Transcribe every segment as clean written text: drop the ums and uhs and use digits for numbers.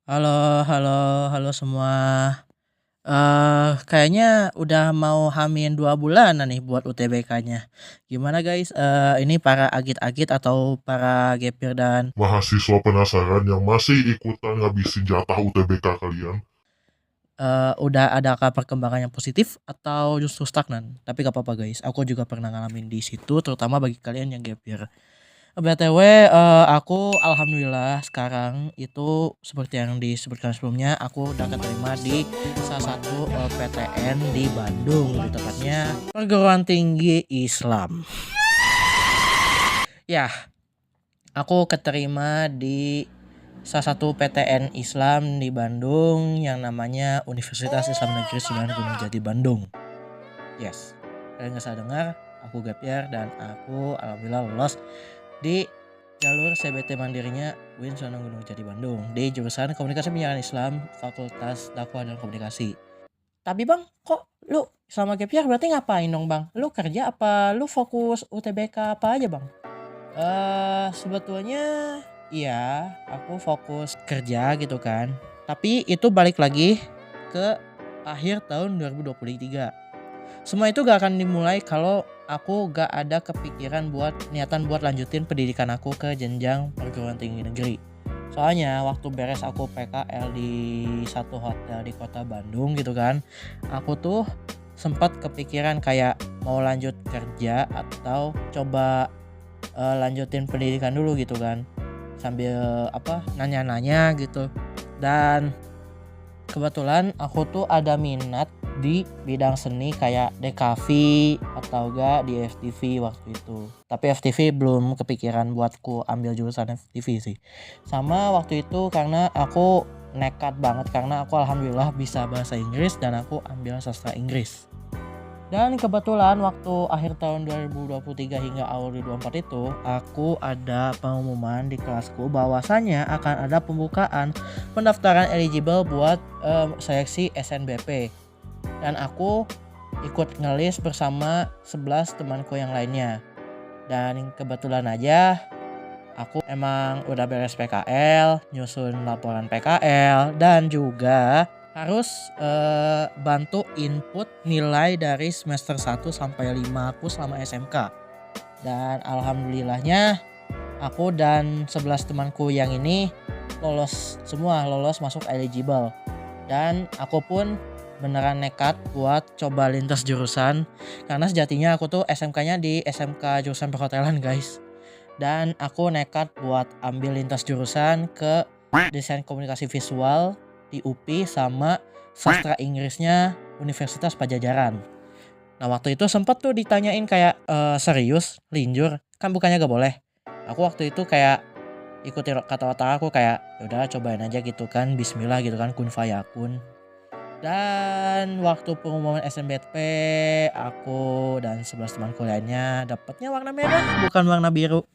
Halo halo halo semua. Kayaknya udah mau hamin 2 bulanan nih buat UTBK-nya. Gimana guys, ini para agit-agit atau para gapir dan Mahasiswa penasaran yang masih ikutan ngabisin jatah UTBK kalian. udah adakah perkembangan yang positif atau justru stagnan? Tapi gak apa-apa guys, aku juga pernah ngalamin di situ terutama bagi kalian yang gapir. BTW, aku alhamdulillah sekarang itu seperti yang disebutkan sebelumnya, aku udah keterima di salah satu, PTN di Bandung, lebih tepatnya Perguruan Tinggi Islam. Ya, aku keterima di salah satu PTN Islam di Bandung yang namanya Universitas Islam Negeri Sunan Gunung Jati Bandung. Yes, kalian nggak salah dengar, aku gap year dan aku alhamdulillah lolos di jalur CBT mandirinya UIN Sunan Gunung Jati Bandung di jurusan Komunikasi Penyiaran Islam Fakultas Dakwah dan Komunikasi. Tapi bang, kok lu selama gap year berarti ngapain dong bang? Lu kerja apa lu fokus UTBK apa aja bang? Sebetulnya iya, aku fokus kerja gitu kan. Tapi itu balik lagi ke akhir tahun 2023. Semua itu gak akan dimulai kalau aku gak ada kepikiran niatan buat lanjutin pendidikan aku ke jenjang perguruan tinggi negeri. Soalnya waktu beres aku PKL di satu hotel di kota Bandung gitu kan, aku tuh sempat kepikiran kayak mau lanjut kerja atau coba lanjutin pendidikan dulu gitu kan, sambil nanya-nanya gitu. Dan kebetulan aku tuh ada minat di bidang seni kayak DKV atau enggak di FTV waktu itu. Tapi FTV belum kepikiran buatku ambil jurusan FTV sih. Sama waktu itu karena aku nekat banget karena aku alhamdulillah bisa bahasa Inggris dan aku ambil sastra Inggris. Dan kebetulan waktu akhir tahun 2023 hingga awal 2024 itu aku ada pengumuman di kelasku bahwasanya akan ada pembukaan pendaftaran eligible buat seleksi SNBP. Dan aku ikut ngelis bersama 11 temanku yang lainnya. Dan kebetulan aja aku emang udah beres PKL, nyusun laporan PKL dan juga harus bantu input nilai dari semester 1 sampai 5 aku selama SMK. Dan alhamdulillahnya aku dan 11 temanku yang ini lolos masuk eligible. Dan aku pun beneran nekat buat coba lintas jurusan karena sejatinya aku tuh SMK-nya di SMK jurusan perhotelan guys. Dan aku nekat buat ambil lintas jurusan ke desain komunikasi visual di UPI sama sastra Inggrisnya Universitas Pajajaran. Nah waktu itu sempet tuh ditanyain kayak serius linjur kan bukannya gak boleh. Aku waktu itu kayak ikuti kata otak aku kayak yaudah cobain aja gitu kan, bismillah gitu kan, kun fayakun. Dan waktu pengumuman SNBP aku dan 11 temanku lainnya dapatnya warna merah bukan warna biru.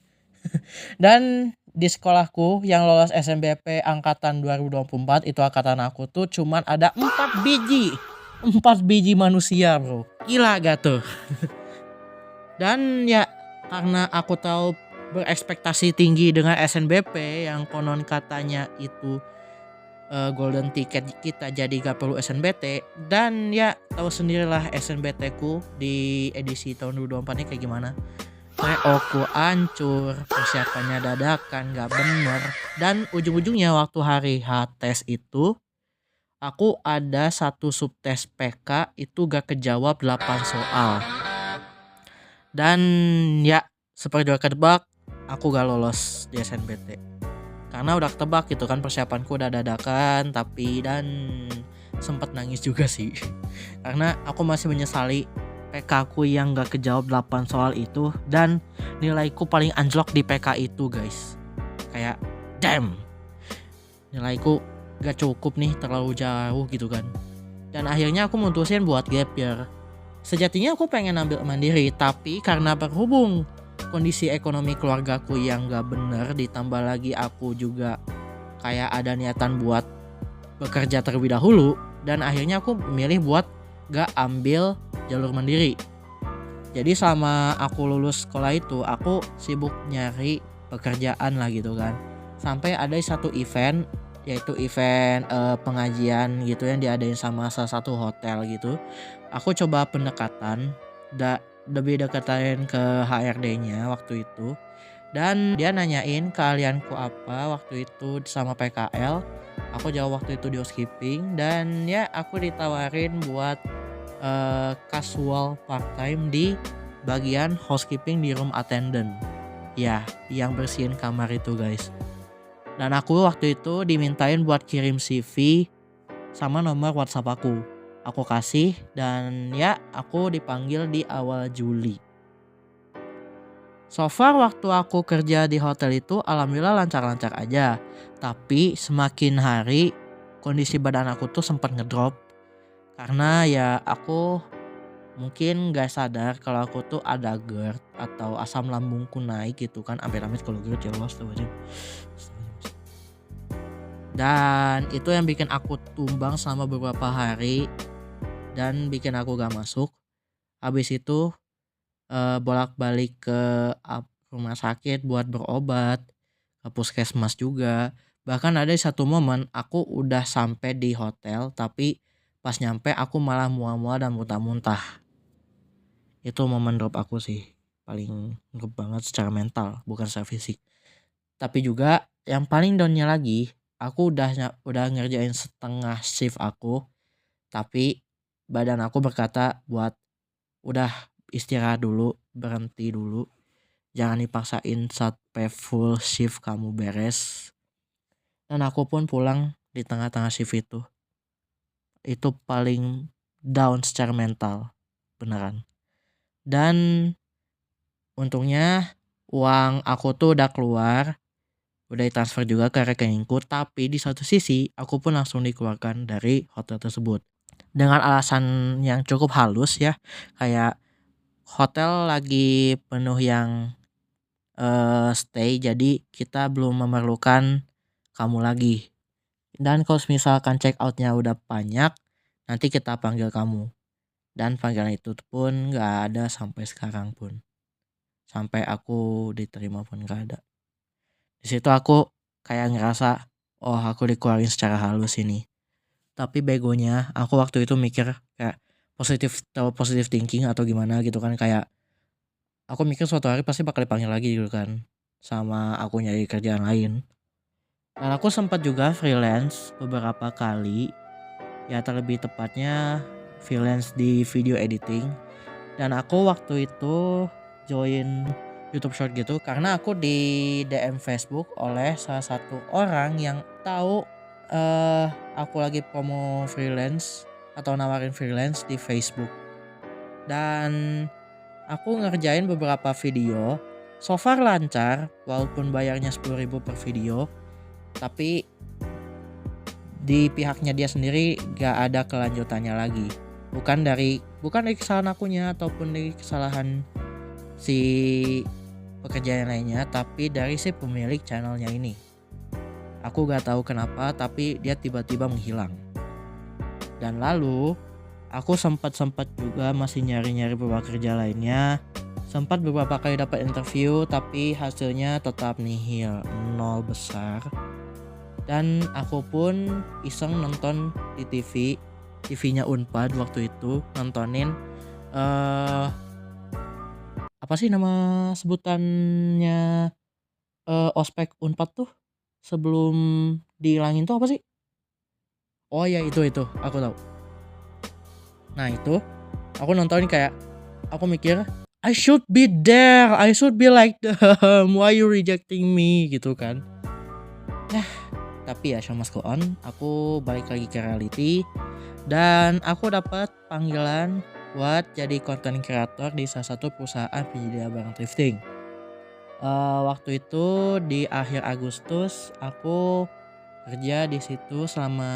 Dan di sekolahku yang lolos SNBP angkatan 2024 itu angkatan aku tuh cuman ada 4 biji. 4 biji manusia, Bro. Gila gak tuh? Dan ya karena aku tahu berekspektasi tinggi dengan SNBP yang konon katanya itu golden ticket kita jadi gak perlu SNBT. Dan ya tahu sendirilah SNBT ku di edisi tahun 2024 ini kayak gimana. TO-ku hancur, persiapannya dadakan, gak bener. Dan ujung-ujungnya waktu hari H tes itu aku ada satu subtes PK itu gak kejawab 8 soal. Dan ya seperti udah ketebak aku gak lolos di SNBT. Karena udah ketebak gitu kan, persiapanku udah dadakan tapi dan sempet nangis juga sih. Karena aku masih menyesali PK ku yang gak kejawab 8 soal itu dan nilaiku paling anjlok di PK itu guys. Kayak damn, nilaiku gak cukup nih, terlalu jauh gitu kan. Dan akhirnya aku mutusin buat gap year. Sejatinya aku pengen ambil mandiri tapi karena berhubung kondisi ekonomi keluargaku yang gak bener, ditambah lagi aku juga kayak ada niatan buat bekerja terlebih dahulu, dan akhirnya aku memilih buat gak ambil jalur mandiri. Jadi selama aku lulus sekolah itu aku sibuk nyari pekerjaan lah gitu kan. Sampai ada satu event yaitu event pengajian gitu yang diadain sama salah satu hotel gitu. Aku coba pendekatan, lebih deketin ke HRD-nya waktu itu. Dan dia nanyain keahlianku apa waktu itu sama PKL. Aku jawab waktu itu di housekeeping dan ya aku ditawarin buat casual part time di bagian housekeeping di room attendant. Ya, yang bersihin kamar itu guys. Dan aku waktu itu dimintain buat kirim CV sama nomor WhatsApp aku. Aku kasih dan ya aku dipanggil di awal Juli. So far waktu aku kerja di hotel itu alhamdulillah lancar-lancar aja. Tapi semakin hari kondisi badan aku tuh sempat ngedrop. Karena ya aku mungkin gak sadar kalau aku tuh ada GERD atau asam lambungku naik gitu kan. Amit-amit kalau GERD ya Allah, astagfirullahaladzim. Dan itu yang bikin aku tumbang selama beberapa hari dan bikin aku gak masuk. Habis itu bolak-balik ke rumah sakit buat berobat, ke puskesmas juga. Bahkan ada satu momen aku udah sampai di hotel tapi pas nyampe aku malah mual-mual dan muntah-muntah. Itu momen drop aku sih, paling drop banget secara mental bukan secara fisik. Tapi juga yang paling downnya lagi, aku udah ngerjain setengah shift aku, tapi badan aku berkata buat udah istirahat dulu, berhenti dulu, jangan dipaksain sampai full shift kamu beres. Dan aku pun pulang di tengah-tengah shift itu paling down secara mental beneran. Dan untungnya uang aku tuh udah keluar, udah ditransfer juga ke rekeningku, tapi di satu sisi aku pun langsung dikeluarkan dari hotel tersebut dengan alasan yang cukup halus ya, kayak hotel lagi penuh yang stay, jadi kita belum memerlukan kamu lagi. Dan kalau misalkan check outnya udah banyak, nanti kita panggil kamu. Dan panggilan itu pun gak ada sampai sekarang pun. Sampai aku diterima pun gak ada. Di situ aku kayak ngerasa, oh aku dikeluarin secara halus ini. Tapi begonya aku waktu itu mikir kayak positive thinking atau gimana gitu kan, kayak aku mikir suatu hari pasti bakal dipanggil lagi gitu kan, sama aku nyari kerjaan lain. Dan aku sempat juga freelance beberapa kali, ya terlebih tepatnya freelance di video editing. Dan aku waktu itu join YouTube Short gitu karena aku di DM Facebook oleh salah satu orang yang tahu aku lagi promo freelance atau nawarin freelance di Facebook. Dan aku ngerjain beberapa video, so far lancar walaupun bayarnya 10.000 per video, tapi di pihaknya dia sendiri gak ada kelanjutannya lagi. Bukan dari kesalahan akunya ataupun dari kesalahan si pekerja yang lainnya, tapi dari si pemilik channelnya ini. Aku gak tahu kenapa, tapi dia tiba-tiba menghilang. Dan lalu aku sempat juga masih nyari-nyari beberapa kerja lainnya. Sempat beberapa kali dapat interview, tapi hasilnya tetap nihil, nol besar. Dan aku pun iseng nonton di TV-nya Unpad waktu itu, nontonin apa sih nama sebutannya ospek Unpad tuh sebelum dihilangin tuh apa sih? Oh ya itu aku tahu. Nah itu aku nontonin kayak aku mikir I should be there, I should be like them, why you rejecting me gitu kan. Tapi ya show must go on, aku balik lagi ke reality dan aku dapat panggilan buat jadi content creator di salah satu perusahaan penyedia barang thrifting. Waktu itu di akhir Agustus aku kerja di situ selama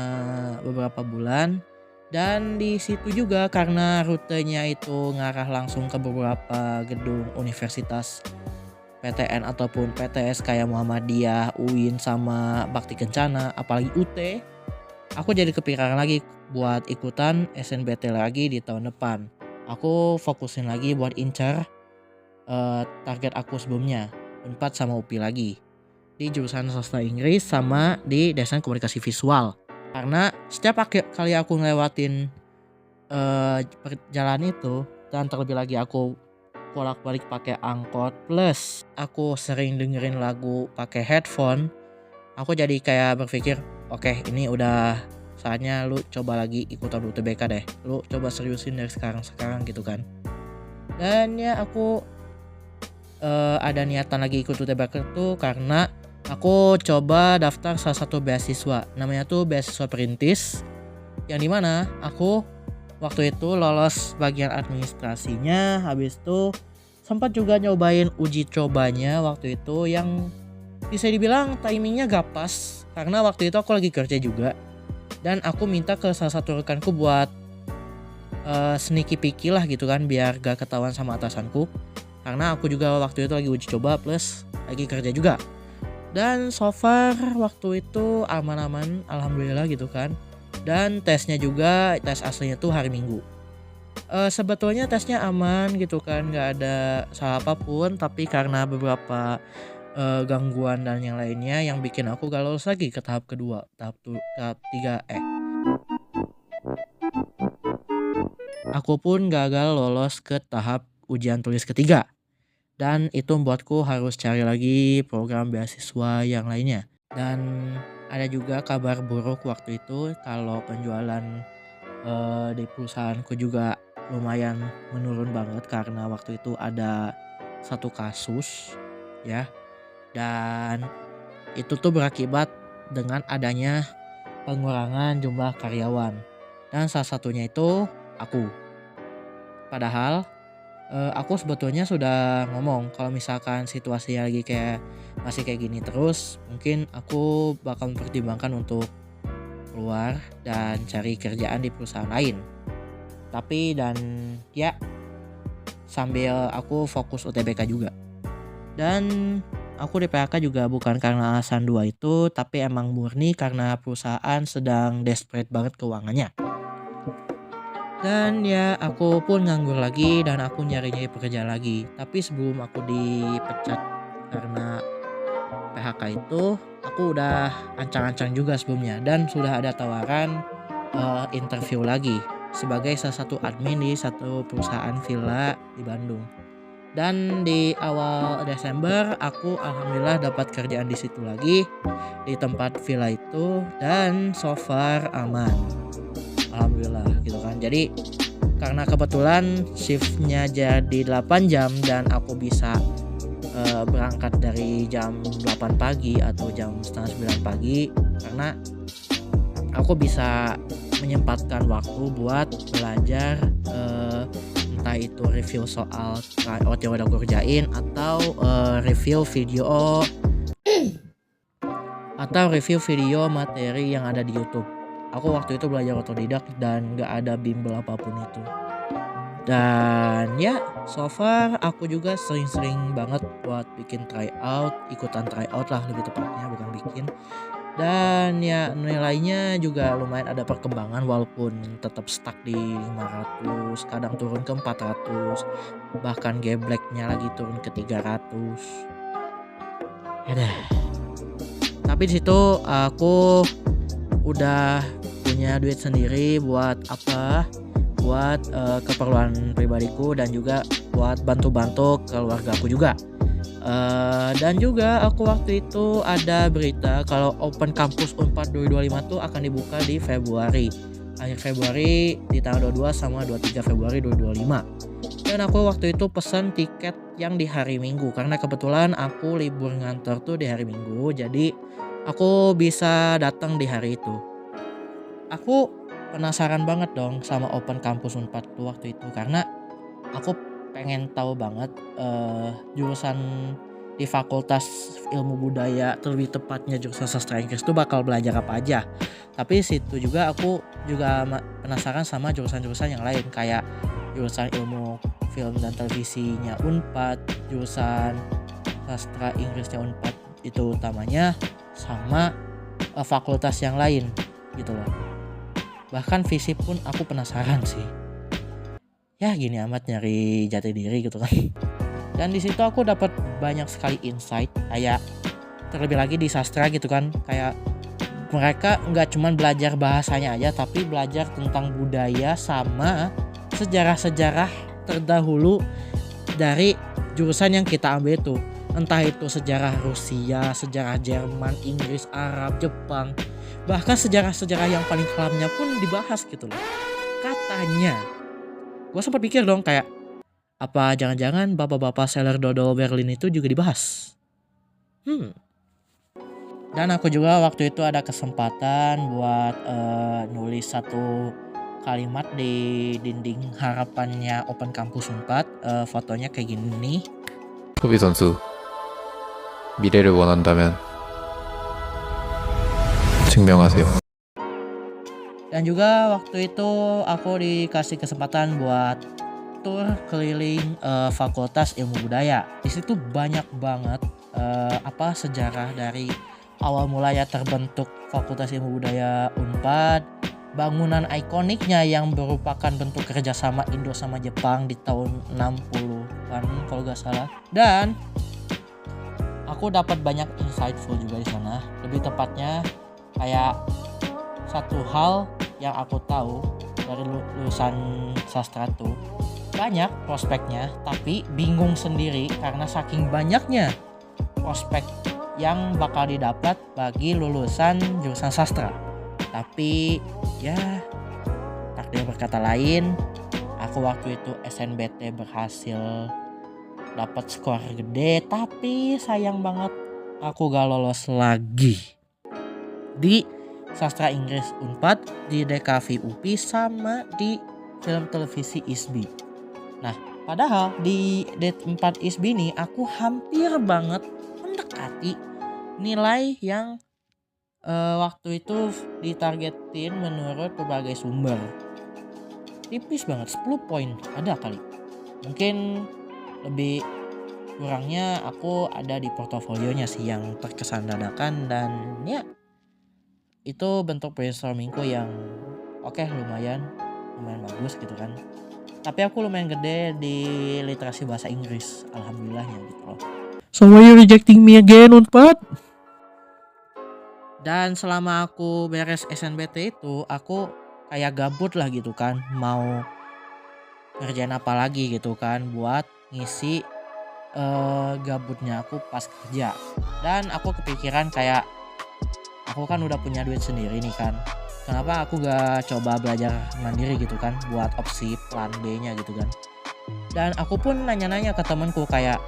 beberapa bulan. Dan di situ juga karena rutenya itu ngarah langsung ke beberapa gedung universitas PTN ataupun PTS kayak Muhammadiyah, UIN sama Bakti Kencana, apalagi UT, aku jadi kepikiran lagi buat ikutan SNBT lagi di tahun depan. Aku fokusin lagi buat incar target aku sebelumnya, Unpad sama UPI lagi. di jurusan sastra Inggris sama di desain komunikasi visual. Karena setiap kali aku ngelewatin perjalanan itu, dan terlebih lagi aku bolak-balik pakai angkot, plus aku sering dengerin lagu pakai headphone, aku jadi kayak berpikir, oke, ini udah saatnya lu coba lagi ikutan UTBK deh. Lu coba seriusin dari sekarang gitu kan. Dan ya aku ada niatan lagi ikut UTBK itu karena aku coba daftar salah satu beasiswa. Namanya tuh beasiswa perintis. Yang dimana aku waktu itu lolos bagian administrasinya. Habis itu sempat juga nyobain uji cobanya waktu itu yang bisa dibilang timingnya gak pas. Karena waktu itu aku lagi kerja juga. Dan aku minta ke salah satu rekanku buat sneaky picky lah gitu kan, biar gak ketahuan sama atasanku. Karena aku juga waktu itu lagi uji coba plus lagi kerja juga. Dan so far waktu itu aman-aman, alhamdulillah gitu kan. Dan tesnya juga, tes aslinya tuh hari Minggu. Sebetulnya tesnya aman gitu kan, gak ada salah apapun. Tapi karena beberapa gangguan dan yang lainnya yang bikin aku gak lolos lagi ke tahap kedua, tahap 3. Aku pun gagal lolos ke tahap ujian tulis ketiga, dan itu membuatku harus cari lagi program beasiswa yang lainnya. Dan ada juga kabar buruk waktu itu kalau penjualan di perusahaanku juga lumayan menurun banget karena waktu itu ada satu kasus ya. Dan itu tuh berakibat dengan adanya pengurangan jumlah karyawan. Dan salah satunya itu aku. Padahal aku sebetulnya sudah ngomong kalau misalkan situasinya lagi masih kayak gini terus, mungkin aku bakal mempertimbangkan untuk keluar dan cari kerjaan di perusahaan lain. Tapi dan ya sambil aku fokus UTBK juga. Dan aku di PHK juga bukan karena alasan dua itu, tapi emang murni karena perusahaan sedang desperate banget keuangannya. Dan ya aku pun nganggur lagi dan aku nyari-nyari pekerjaan lagi. Tapi sebelum aku dipecat karena PHK itu, aku udah ancang-ancang juga sebelumnya. Dan sudah ada tawaran interview lagi sebagai salah satu admin di satu perusahaan villa di Bandung. Dan di awal Desember aku alhamdulillah dapat kerjaan di situ lagi, di tempat villa itu, dan so far aman, alhamdulillah gitu kan. Jadi karena kebetulan shiftnya jadi 8 jam dan aku bisa berangkat dari jam 8 pagi atau jam setengah 9 pagi, karena aku bisa menyempatkan waktu buat belajar entah itu review soal tryout yang udah gue kerjain atau review video materi yang ada di YouTube. Aku waktu itu belajar otodidak dan gak ada bimbel apapun itu. Dan ya so far aku juga sering-sering banget buat bikin ikutan tryout lah lebih tepatnya, bukan bikin. Dan ya nilainya juga lumayan ada perkembangan walaupun tetap stuck di 500, kadang turun ke 400, bahkan gebleknya lagi turun ke 300. Ya deh. Tapi di situ aku udah punya duit sendiri buat keperluan pribadiku dan juga buat bantu-bantu keluargaku juga. Dan juga aku waktu itu ada berita kalau Open Campus Unpad 2025 tuh akan dibuka di Februari, akhir Februari, di tanggal 22 sama 23 Februari 2025. Dan aku waktu itu pesan tiket yang di hari Minggu karena kebetulan aku libur ngantor tuh di hari Minggu, jadi aku bisa datang di hari itu. Aku penasaran banget dong sama Open Campus Unpad tuh waktu itu karena aku pengen tahu banget jurusan di Fakultas Ilmu Budaya, terlebih tepatnya jurusan Sastra Inggris itu bakal belajar apa aja. Tapi situ juga aku juga penasaran sama jurusan-jurusan yang lain kayak jurusan Ilmu Film dan Televisinya Unpad, jurusan Sastra Inggrisnya Unpad itu utamanya, sama fakultas yang lain gitu loh. Bahkan FISIP pun aku penasaran sih. Ya gini amat nyari jati diri gitu kan. Dan di situ aku dapat banyak sekali insight kayak terlebih lagi di sastra gitu kan, kayak mereka nggak cuman belajar bahasanya aja, tapi belajar tentang budaya sama sejarah-sejarah terdahulu dari jurusan yang kita ambil itu. Entah itu sejarah Rusia, sejarah Jerman, Inggris, Arab, Jepang, bahkan sejarah-sejarah yang paling kelamnya pun dibahas gitu loh. Katanya, gue sempat pikir dong kayak, apa jangan-jangan bapak-bapak seller dodol Berlin itu juga dibahas? Dan aku juga waktu itu ada kesempatan buat nulis satu kalimat di dinding harapannya Open Campus 4. Fotonya kayak gini nih. 토비 선수, 미래를 원한다면 증명하세요. Dan juga waktu itu aku dikasih kesempatan buat tur keliling Fakultas Ilmu Budaya. Di situ banyak banget sejarah dari awal mulanya terbentuk Fakultas Ilmu Budaya Unpad, bangunan ikoniknya yang merupakan bentuk kerjasama Indo sama Jepang di tahun 60-an kalau gak salah. Dan aku dapat banyak insightful juga di sana. Lebih tepatnya kayak satu hal yang aku tahu dari lulusan sastra tuh, banyak prospeknya tapi bingung sendiri karena saking banyaknya prospek yang bakal didapat bagi lulusan jurusan sastra. Tapi ya takdir berkata lain, aku waktu itu SNBT berhasil dapat skor gede, tapi sayang banget aku gak lolos lagi di sastra Inggris Unpad, di DKV UPI, sama di film televisi ISBI. Nah, padahal di D4 ISBI ini aku hampir banget mendekati nilai yang waktu itu ditargetin menurut berbagai sumber. Tipis banget, 10 poin ada kali. Mungkin lebih kurangnya aku ada di portofolionya sih yang terkesan dadakan, dan ya itu bentuk brainstormingku yang lumayan bagus gitu kan. Tapi aku lumayan gede di literasi bahasa Inggris, alhamdulillahnya gitu loh. So why you rejecting me again, Unpad? Dan selama aku beres SNBT itu, aku kayak gabut lah gitu kan, mau ngerjain apa lagi gitu kan buat ngisi gabutnya aku pas kerja. Dan aku kepikiran kayak, aku kan udah punya duit sendiri nih kan, kenapa aku gak coba belajar mandiri gitu kan, buat opsi plan B nya gitu kan. Dan aku pun nanya-nanya ke temanku kayak,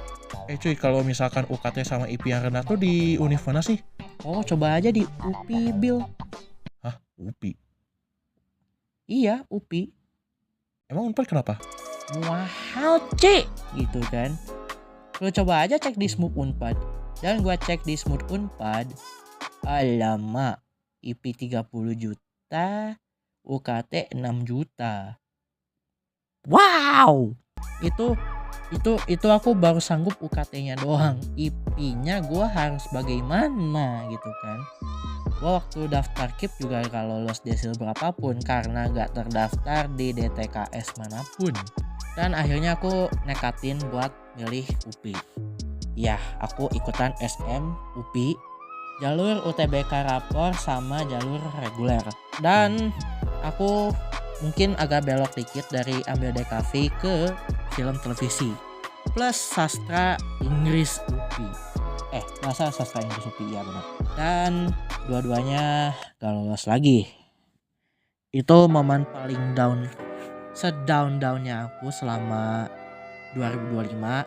cuy, kalau misalkan UKT sama IP yang rendah tuh di univ mana sih? oh coba aja di UPI Bill. Hah? UPI? Iya UPI. Emang Unpad kenapa? Mahal cek gitu kan. Lo coba aja cek di Smooth Unpad. Dan gua cek di Smooth Unpad, alamak, IP 30 juta, UKT 6 juta. Wow, itu aku baru sanggup UKT-nya doang. IP-nya gua harus bagaimana gitu kan. Gua waktu daftar KIP juga kalau lolos desil berapapun karena gak terdaftar di DTKS manapun. Dan akhirnya aku nekatin buat milih UPI. Ya, aku ikutan SM UPI, jalur UTBK rapor sama jalur reguler. Dan aku mungkin agak belok dikit dari ambil DKV ke film televisi plus sastra Inggris UPI. Bahasa sastra Inggris UPI, ya benar. Dan dua-duanya gak lolos lagi. Itu momen paling down, sedown-downnya aku selama 2025.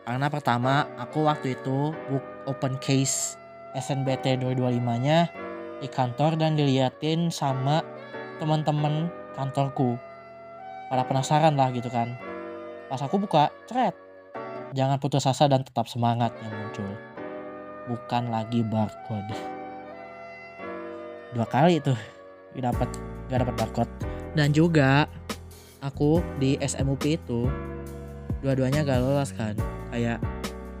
Karena pertama, aku waktu itu book open case SNBT 2025 nya di kantor dan diliatin sama teman-teman kantorku. Pada penasaran lah gitu kan. Pas aku buka, cret, jangan putus asa dan tetap semangat yang muncul. Bukan lagi barcode. 2 kali tuh gak dapat barcode. Dan juga aku di SMUP itu dua-duanya gak lolos kan. Kayak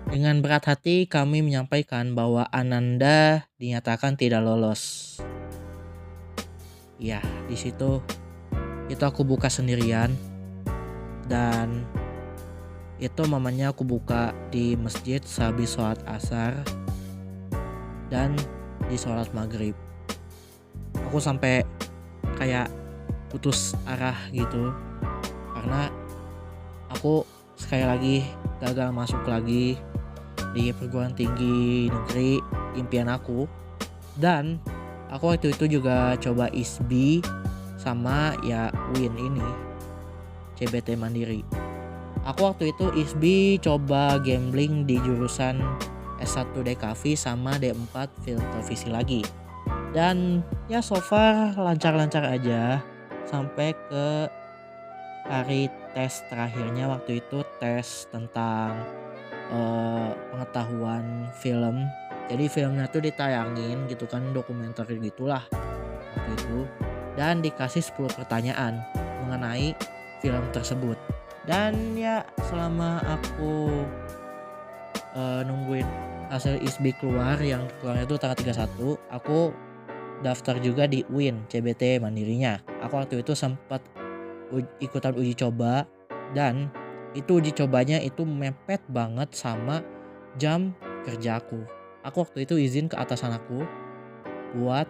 dengan berat hati kami menyampaikan bahwa Ananda dinyatakan tidak lolos. Ya, di situ itu aku buka sendirian, dan itu momennya aku buka di masjid sehabis sholat asar. dan di sholat maghrib. Aku sampai kayak putus arah gitu karena aku sekali lagi gagal masuk lagi di perguruan tinggi negeri impian aku. Dan aku waktu itu juga coba ISBI sama ya UIN ini, CBT Mandiri. Aku waktu itu ISBI coba gambling di jurusan S1 DKV sama D4 film televisi lagi. Dan ya so far lancar-lancar aja sampai ke hari tes terakhirnya. Waktu itu tes tentang pengetahuan film. Jadi filmnya tuh ditayangin gitu kan, dokumenter gitulah waktu itu. Dan dikasih 10 pertanyaan mengenai film tersebut. Dan ya selama aku nungguin hasil ISBI keluar, yang keluarnya itu tanggal 31, aku daftar juga di UIN CBT Mandirinya. Aku waktu itu sempat ikutan uji coba, dan itu uji cobanya itu mepet banget sama jam kerjaku. Aku waktu itu izin ke atasan aku buat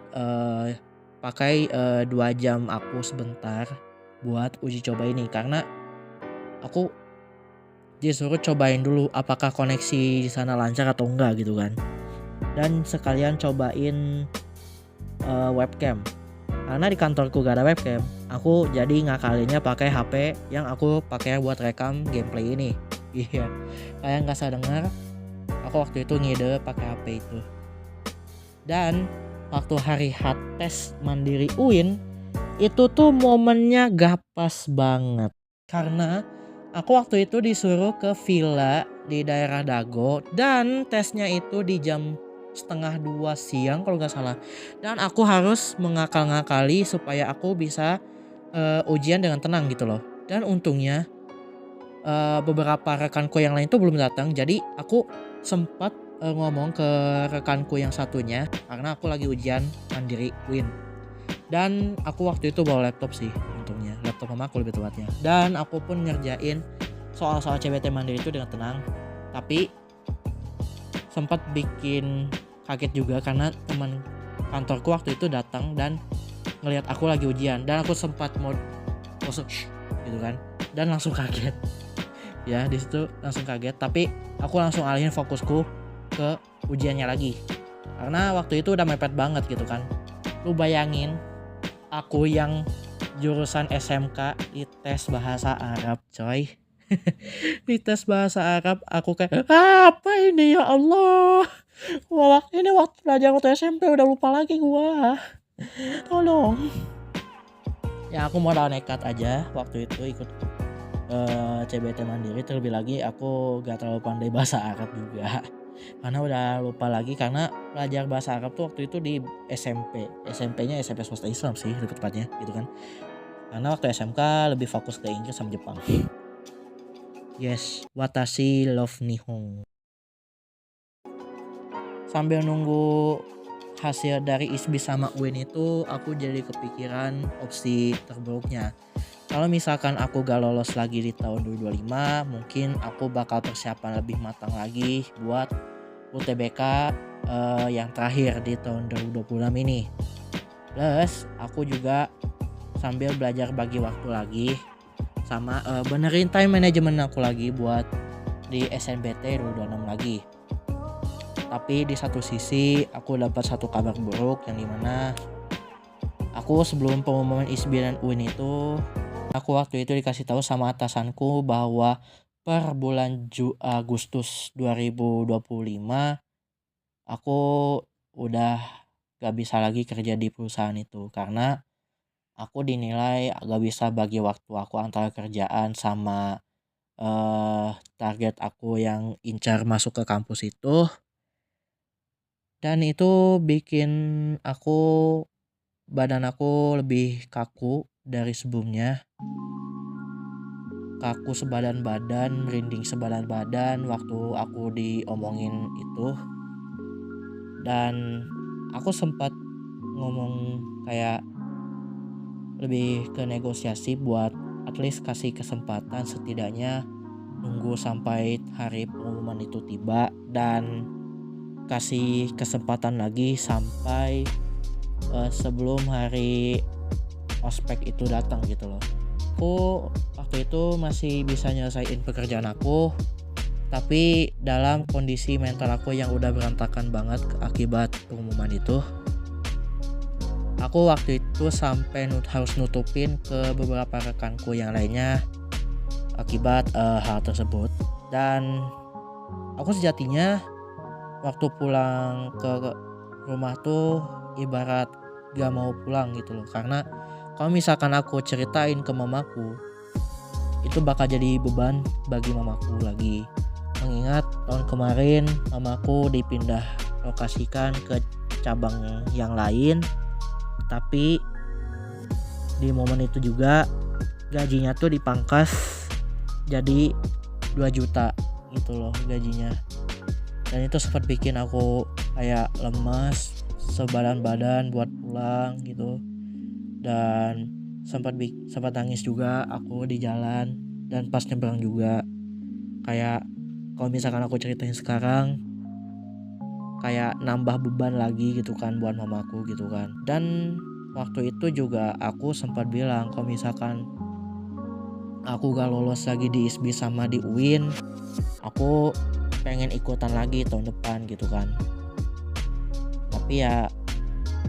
pakai 2 jam aku sebentar buat uji coba ini, karena aku disuruh cobain dulu apakah koneksi di sana lancar atau enggak gitu kan. Dan sekalian cobain webcam. Karena di kantorku gak ada webcam, aku jadi ngakalinnya pakai HP yang aku pakai buat rekam gameplay ini. Iya, kayak nggak sadar dengar, aku waktu itu ngide pakai HP itu. Dan waktu hari H tes mandiri UIN itu tuh momennya gak pas banget, karena aku waktu itu disuruh ke villa di daerah Dago dan tesnya itu di jam 1:30 siang kalau nggak salah. Dan aku harus mengakal-ngakali supaya aku bisa ujian dengan tenang gitu loh. Dan untungnya beberapa rekanku yang lain tuh belum datang, jadi aku sempat ngomong ke rekanku yang satunya karena aku lagi ujian mandiri UIN. Dan aku waktu itu bawa laptop sih, untungnya laptop mamaku lebih tepatnya. Dan aku pun ngerjain soal-soal CBT mandiri itu dengan tenang. Tapi sempat bikin kaget juga karena teman kantorku waktu itu datang dan ngelihat aku lagi ujian, dan aku sempat mau masuk gitu kan, dan langsung kaget. Ya di situ langsung kaget, tapi aku langsung alihin fokusku ke ujiannya lagi karena waktu itu udah mepet banget gitu kan. Lu bayangin aku yang jurusan SMK di tes bahasa Arab coy. Di tes bahasa Arab aku kayak apa ini ya Allah. Wah, ini waktu belajar waktu SMP udah lupa lagi gua. Tolong. Ya aku modal nekat aja waktu itu ikut CBT mandiri. Terlebih lagi aku gak terlalu pandai bahasa Arab juga. Karena udah lupa lagi, karena belajar bahasa Arab tuh waktu itu di SMP. SMP-nya SMP swasta Islam sih lebih tepatnya gitu kan. Karena waktu SMK lebih fokus ke Inggris sama Jepang. Yes, watashi love nihon. Sambil nunggu hasil dari ISBI sama UIN itu, aku jadi kepikiran opsi terburuknya. Kalau misalkan aku gak lolos lagi di tahun 2025, mungkin aku bakal persiapan lebih matang lagi buat UTBK yang terakhir di tahun 2026 ini. Plus aku juga sambil belajar bagi waktu lagi sama benerin time management aku lagi buat di SNBT 2026 lagi. Tapi di satu sisi aku dapat satu kabar buruk, yang dimana aku sebelum pengumuman ISBI dan UIN itu, aku waktu itu dikasih tahu sama atasanku bahwa per bulan Agustus 2025 aku udah gak bisa lagi kerja di perusahaan itu karena aku dinilai gak bisa bagi waktu aku antara kerjaan sama target aku yang incar masuk ke kampus itu. Dan itu bikin badan aku lebih kaku dari sebelumnya. Kaku sebadan badan, merinding sebadan badan waktu aku diomongin itu. Dan aku sempat ngomong kayak lebih ke negosiasi buat at least kasih kesempatan setidaknya nunggu sampai hari pengumuman itu tiba. Dan kasih kesempatan lagi sampai sebelum hari ospek itu datang gitu loh. Aku waktu itu masih bisa nyelesain pekerjaan aku, tapi dalam kondisi mental aku yang udah berantakan banget akibat pengumuman itu, aku waktu itu sampai harus nutupin ke beberapa rekanku yang lainnya akibat hal tersebut. Dan aku sejatinya waktu pulang ke rumah tuh ibarat gak mau pulang gitu loh, karena kalau misalkan aku ceritain ke mamaku, itu bakal jadi beban bagi mamaku lagi. Mengingat tahun kemarin mamaku dipindah lokasikan ke cabang yang lain, tapi di momen itu juga gajinya tuh dipangkas jadi 2 juta gitu loh gajinya. Dan itu sempat bikin aku kayak lemas sebadan-badan buat pulang gitu. Dan sempat nangis juga aku di jalan, dan pas nyebrang juga. Kayak kalau misalkan aku ceritain sekarang kayak nambah beban lagi gitu kan buat mamaku gitu kan. Dan waktu itu juga aku sempat bilang kalau misalkan aku gak lolos lagi di ISBI sama di UIN, aku pengen ikutan lagi tahun depan gitu kan. Tapi ya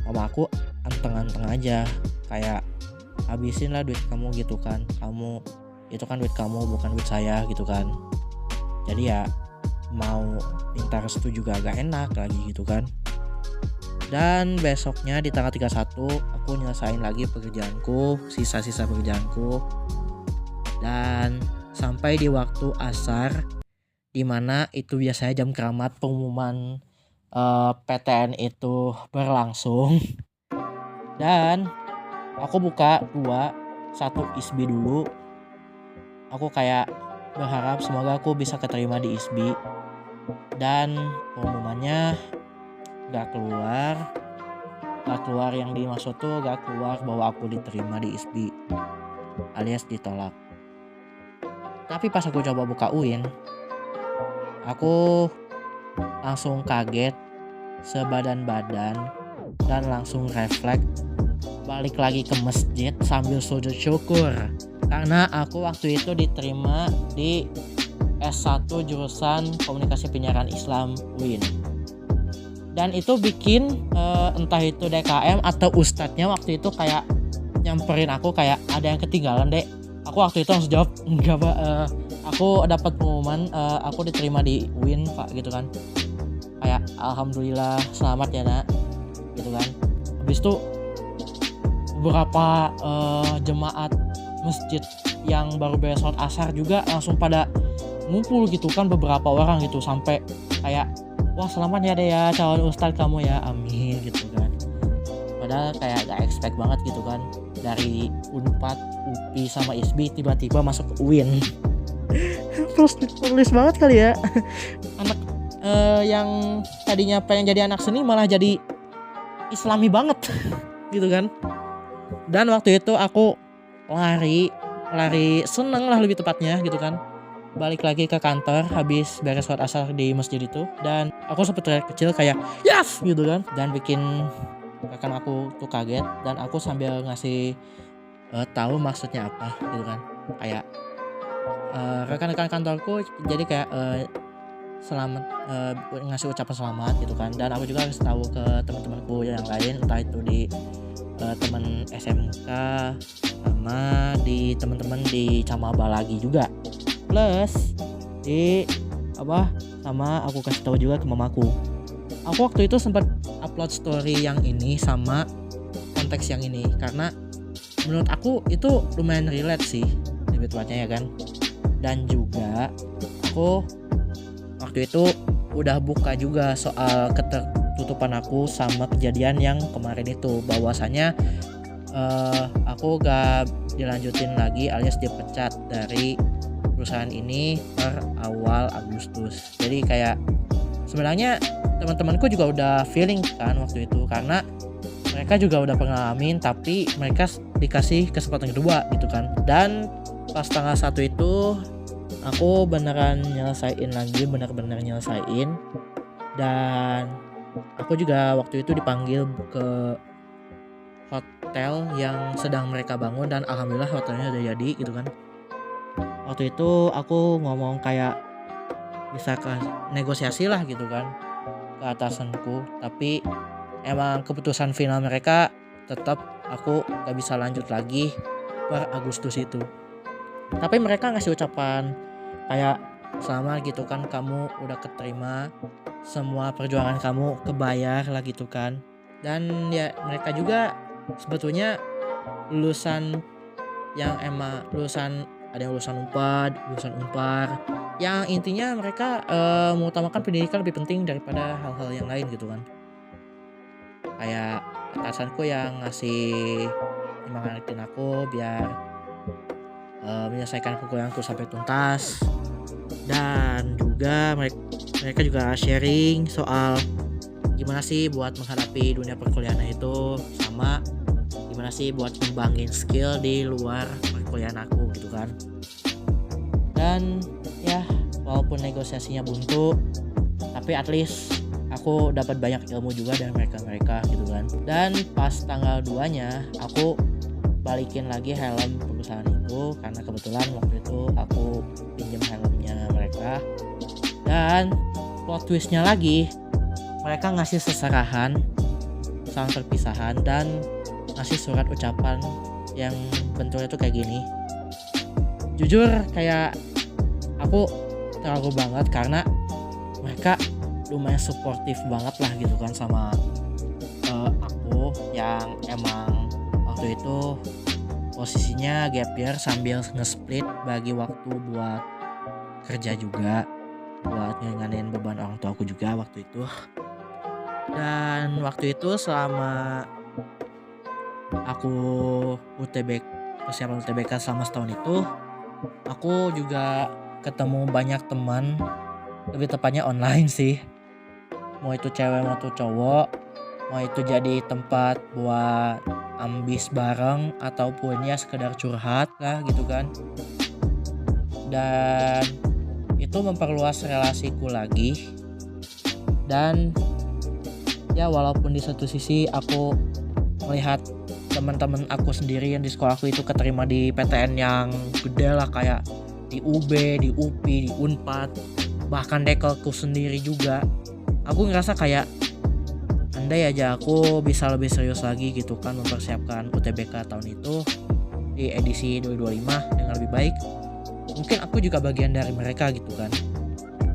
mama aku anteng-anteng aja, kayak habisin lah duit kamu gitu kan, kamu itu kan duit kamu bukan duit saya gitu kan. Jadi ya mau minta restu juga agak enak lagi gitu kan. Dan besoknya di tanggal 31 aku nyelesain lagi pekerjaanku, sisa-sisa pekerjaanku. Dan sampai di waktu asar, dimana itu biasanya jam keramat pengumuman PTN itu berlangsung. Dan aku buka 1 ISBI dulu. Aku kayak berharap semoga aku bisa keterima di ISBI. Dan pengumumannya gak keluar yang dimaksud tuh gak keluar bahwa aku diterima di ISBI, alias ditolak. Tapi pas aku coba buka UIN, aku langsung kaget sebadan-badan dan langsung refleks balik lagi ke masjid sambil sujud syukur karena aku waktu itu diterima di S1 jurusan Komunikasi Penyiaran Islam UIN. Dan itu bikin entah itu DKM atau ustadznya waktu itu kayak nyamperin aku kayak ada yang ketinggalan dek. Aku waktu itu langsung jawab enggak pak, aku dapat pengumuman aku diterima di UIN pak gitu kan. Kayak alhamdulillah selamat ya nak gitu kan. Habis itu beberapa jemaat masjid yang baru beres sholat asar juga langsung pada ngumpul gitu kan, beberapa orang gitu, sampai kayak wah selamat ya deh ya calon ustadz kamu ya, amin gitu kan. Padahal kayak gak expect banget gitu kan, dari Unpad, UPI sama ISBI tiba-tiba masuk ke UIN. Tulis banget kali ya. Anak yang tadinya pengen jadi anak seni malah jadi islami banget gitu kan. Dan waktu itu aku lari seneng lah lebih tepatnya gitu kan, balik lagi ke kantor habis beres sholat asar di masjid itu. Dan aku sempet teriak kecil kayak yes gitu kan, dan bikin rekan aku tuh kaget. Dan aku sambil ngasih tahu maksudnya apa gitu kan, kayak rekan-rekan kantorku jadi kayak selamat, ngasih ucapan selamat gitu kan. Dan aku juga harus tahu ke teman-temanku yang lain, entah itu di teman SMK sama di teman-teman di Camaba lagi juga. Plus sama aku kasih tahu juga ke mamaku. Aku waktu itu sempat upload story yang ini sama konteks yang ini karena menurut aku itu lumayan relate sih lebih tepatnya ya kan. Dan juga aku waktu itu udah buka juga soal ketertutupan aku sama kejadian yang kemarin itu, bahwasanya aku gak dilanjutin lagi alias dipecat dari perusahaan ini per awal Agustus. Jadi kayak sebenarnya teman-temanku juga udah feeling kan waktu itu, karena mereka juga udah pengalamin tapi mereka dikasih kesempatan kedua gitu kan. Dan pas tanggal 1 itu aku beneran nyelesain lagi, bener-bener nyelesain. Dan aku juga waktu itu dipanggil ke hotel yang sedang mereka bangun dan alhamdulillah hotelnya udah jadi gitu kan. Waktu itu aku ngomong kayak bisa negosiasi lah gitu kan ke atasanku, tapi emang keputusan final mereka tetap aku gak bisa lanjut lagi per Agustus itu. Tapi mereka ngasih ucapan kayak selamat gitu kan, kamu udah keterima, semua perjuangan kamu kebayar lah gitu kan. Dan ya mereka juga sebetulnya lulusan yang emang lulusan, ada yang lulusan Unpar, yang intinya mereka mengutamakan pendidikan lebih penting daripada hal-hal yang lain gitu kan. Kayak atasanku yang ngasih nyemangatin aku biar menyelesaikan perkuliahanku sampai tuntas. Dan juga mereka juga sharing soal gimana sih buat menghadapi dunia perkuliahan itu, sama gimana sih buat ngembangin skill di luar perkuliahan aku gitu kan. Dan ya walaupun negosiasinya buntu, tapi at least aku dapat banyak ilmu juga dari mereka gitu kan. Dan pas tanggal 2-nya aku balikin lagi helm perusahaan itu karena kebetulan waktu itu aku pinjam helmnya mereka. Dan plot twistnya lagi, mereka ngasih seserahan salam perpisahan dan ngasih surat ucapan yang bentuknya tuh kayak gini. Jujur kayak aku terharu banget karena mereka lumayan suportif banget lah gitu kan sama aku yang emang waktu itu posisinya gap year sambil nge-split bagi waktu buat kerja juga, buat ngeringanin beban orang tua aku juga waktu itu. Dan waktu itu selama aku persiapan UTBK selama setahun itu, aku juga ketemu banyak teman, lebih tepatnya online sih. Mau itu cewek mau itu cowok, mau itu jadi tempat buat ambis bareng ataupun ya sekedar curhat lah gitu kan. Dan itu memperluas relasiku lagi. Dan ya walaupun di satu sisi aku melihat teman-teman aku sendiri yang di sekolahku itu keterima di PTN yang gede lah, kayak di UB, di UPI, di Unpad, bahkan dekelku sendiri juga. Aku ngerasa kayak andai aja aku bisa lebih serius lagi gitu kan mempersiapkan UTBK tahun itu di edisi 2025 dengan lebih baik, mungkin aku juga bagian dari mereka gitu kan.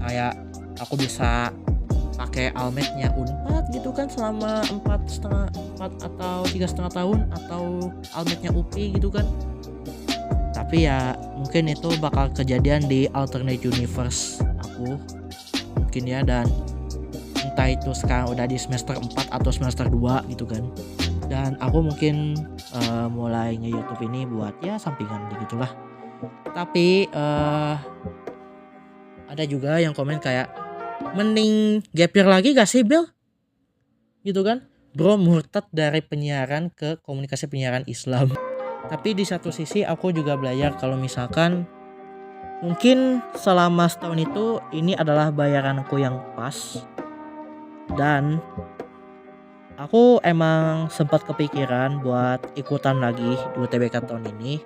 Kayak aku bisa pakai almetnya Unpad gitu kan selama 4 atau 3,5 tahun, atau almetnya UPI gitu kan. Tapi ya mungkin itu bakal kejadian di alternate universe aku mungkin ya, dan entah itu sekarang udah di semester 4 atau semester 2 gitu kan. Dan aku mungkin mulai nge-YouTube ini buat ya sampingan gitulah. Tapi ada juga yang komen kayak, mending gap year lagi gak sih Bill? Gitu kan. Bro murtad dari penyiaran ke komunikasi penyiaran Islam. Tapi di satu sisi aku juga belajar kalau misalkan mungkin selama setahun itu ini adalah bayaranku yang pas. Dan aku emang sempat kepikiran buat ikutan lagi di UTBK tahun ini.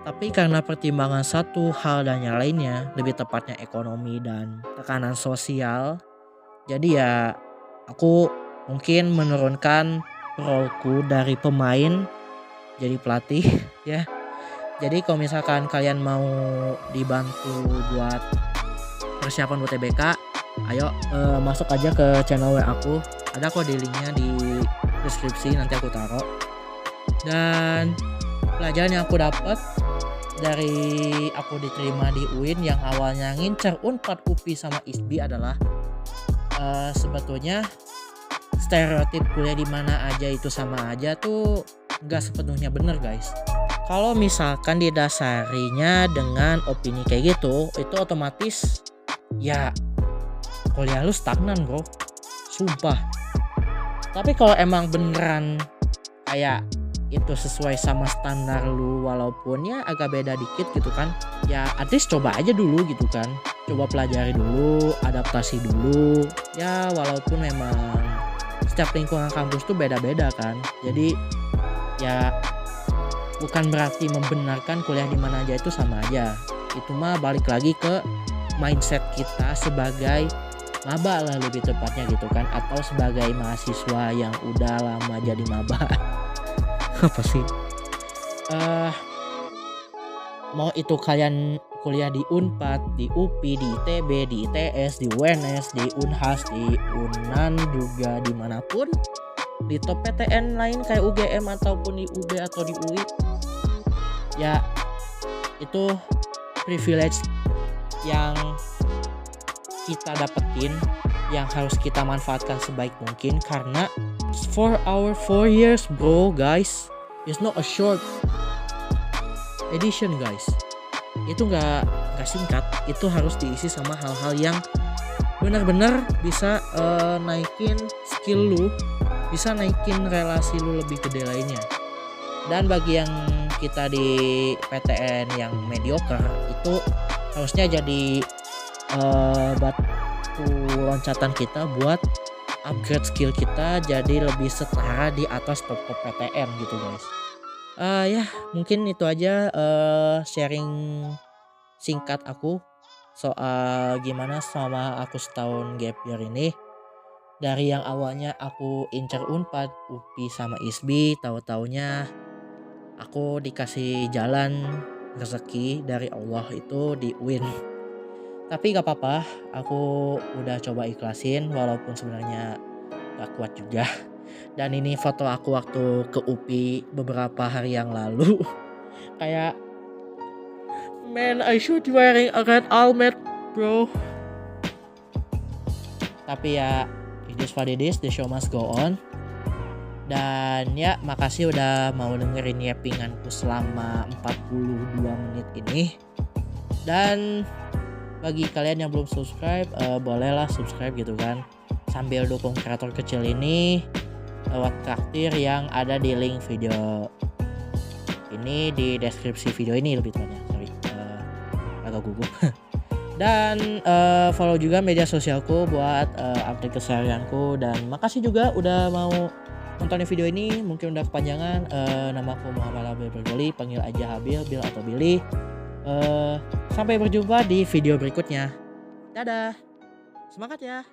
Tapi karena pertimbangan satu hal dan yang lainnya, lebih tepatnya ekonomi dan tekanan sosial, jadi ya aku mungkin menurunkan roleku dari pemain jadi pelatih ya. Jadi kalau misalkan kalian mau dibantu buat persiapan UTBK, ayo masuk aja ke channel WA aku, ada kok di linknya di deskripsi, nanti aku taruh. Dan pelajaran yang aku dapat dari aku diterima di UIN yang awalnya ngincer Unpad, UPI sama ISBI adalah sebetulnya stereotip kuliah di mana aja itu sama aja tuh nggak sepenuhnya bener guys. Kalau misalkan didasarinya dengan opini kayak gitu, itu otomatis ya kuliah lu stagnan bro, sumpah. Tapi kalau emang beneran kayak itu sesuai sama standar lu, walaupun ya agak beda dikit gitu kan, ya at least coba aja dulu gitu kan. coba pelajari dulu, adaptasi dulu. Ya walaupun memang setiap lingkungan kampus tuh beda-beda kan. Jadi ya bukan berarti membenarkan kuliah di mana aja itu sama aja. Itu mah balik lagi ke mindset kita sebagai maba lah lebih tepatnya gitu kan, atau sebagai mahasiswa yang udah lama jadi maba. Apa sih? Mau itu kalian kuliah di Unpad, di UPI, di ITB, di ITS, di UNS, di Unhas, di Unan juga dimanapun, di top PTN lain kayak UGM ataupun di UB atau di UI, ya itu privilege yang kita dapetin, yang harus kita manfaatkan sebaik mungkin, karena for our 4 years bro guys, it's not a short edition guys. Itu nggak singkat, itu harus diisi sama hal-hal yang benar-benar bisa naikin skill lu, bisa naikin relasi lu lebih gede lainnya. Dan bagi yang kita di PTN yang mediocre itu harusnya jadi batu loncatan kita buat upgrade skill kita jadi lebih setara di atas top PTN gitu guys. Ya mungkin itu aja sharing singkat aku soal gimana sama aku setahun gap year ini. Dari yang awalnya aku incer Unpad, UPI sama ISBI, tahu-taunya aku dikasih jalan rezeki dari Allah itu di UIN. Tapi gak apa-apa, aku udah coba ikhlasin walaupun sebenarnya gak kuat juga. Dan ini foto aku waktu ke UPI beberapa hari yang lalu. Kayak, man, I should wearing a red helmet bro. Tapi ya, it is what it is, the show must go on. Dan ya, makasih udah mau dengerin yappinganku selama 42 menit ini. Dan bagi kalian yang belum subscribe, bolehlah subscribe gitu kan, sambil dukung kreator kecil ini lewat traktir yang ada di link video ini, di deskripsi video ini lebih tepatnya. Sorry, agak gugup. Dan follow juga media sosialku buat update keseharianku. Dan makasih juga udah mau nontonin video ini. Mungkin udah kepanjangan. Namaku Muhammad Habil Bergoli, panggil aja Habil, Bil atau Billy. Sampai berjumpa di video berikutnya. Dadah. Semangat ya.